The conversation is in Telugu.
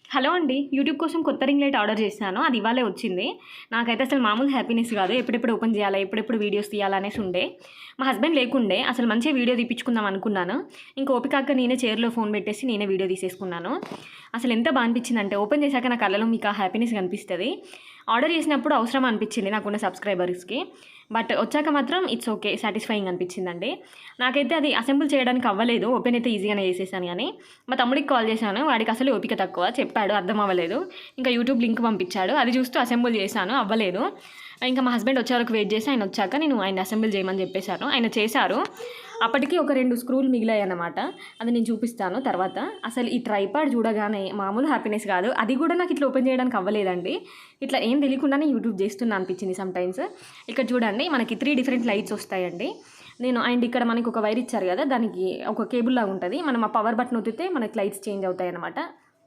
హలో అండి. యూట్యూబ్ కోసం కొత్త రింగ్ లైట్ ఆర్డర్ చేశాను. అది ఇవాళే వచ్చింది. నాకైతే అసలు మామూలు హ్యాపీనెస్ కాదు. ఎప్పుడెప్పుడు ఓపెన్ చేయాలా, ఎప్పుడెప్పుడు వీడియోస్ తీయాలా అనేసి ఉండే. మా హస్బెండ్ లేకుండే అసలు మంచిగా వీడియో తీపించుకుందాం అనుకున్నాను. ఇంకా ఓపిక నేనే చైర్లో ఫోన్ పెట్టేసి నేనే వీడియో తీసేసుకున్నాను. అసలు ఎంత బాగా అనిపించిందంటే ఓపెన్ చేశాక నా కళ్ళలో మీకు ఆ హ్యాపీనెస్ కనిపిస్తుంది. ఆర్డర్ చేసినప్పుడు అవసరం అనిపించింది నాకున్న సబ్స్క్రైబర్స్కి. బట్ వచ్చాక మాత్రం ఇట్స్ ఓకే, సాటిస్ఫైయింగ్ అనిపించిందండి. నాకైతే అది అసెంబుల్ చేయడానికి అవ్వలేదు. ఓపెన్ అయితే ఈజీగానే చేసేసాను. కానీ మా తమ్ముడికి కాల్ చేశాను. వాడికి అసలు ఓపిక తక్కువ, చెప్పాడు అర్థం అవ్వలేదు. ఇంకా యూట్యూబ్ లింక్ పంపించాడు, అది చూస్తూ అసెంబుల్ చేశాను, అవ్వలేదు. ఇంకా మా హస్బెండ్ వచ్చే వరకు వెయిట్ చేసి ఆయన వచ్చాక నేను ఆయన అసెంబుల్ చేయమని చెప్పేశాను. ఆయన చేశారు. అప్పటికి ఒక 2 స్క్రూలు మిగిలాయి అన్నమాట. అది నేను చూపిస్తాను తర్వాత. అసలు ఈ ట్రైపాడ్ చూడగానే మామూలు హ్యాపీనెస్ కాదు. అది కూడా నాకు ఇట్లా ఓపెన్ చేయడానికి అవ్వలేదండి. ఇట్లా ఏం తెలియకుండానే యూట్యూబ్ చేస్తున్నా అనిపించింది సమ్టైమ్స్. ఇక్కడ చూడండి మనకి 3 డిఫరెంట్ లైట్స్ వస్తాయండి. అండ్ ఇక్కడ మనకి ఒక వైర్ ఇచ్చారు కదా, దానికి ఒక కేబుల్ లాగా ఉంటుంది. మనం ఆ పవర్ బటన్ ఒత్తితే మనకి లైట్స్ చేంజ్ అవుతాయి అన్నమాట.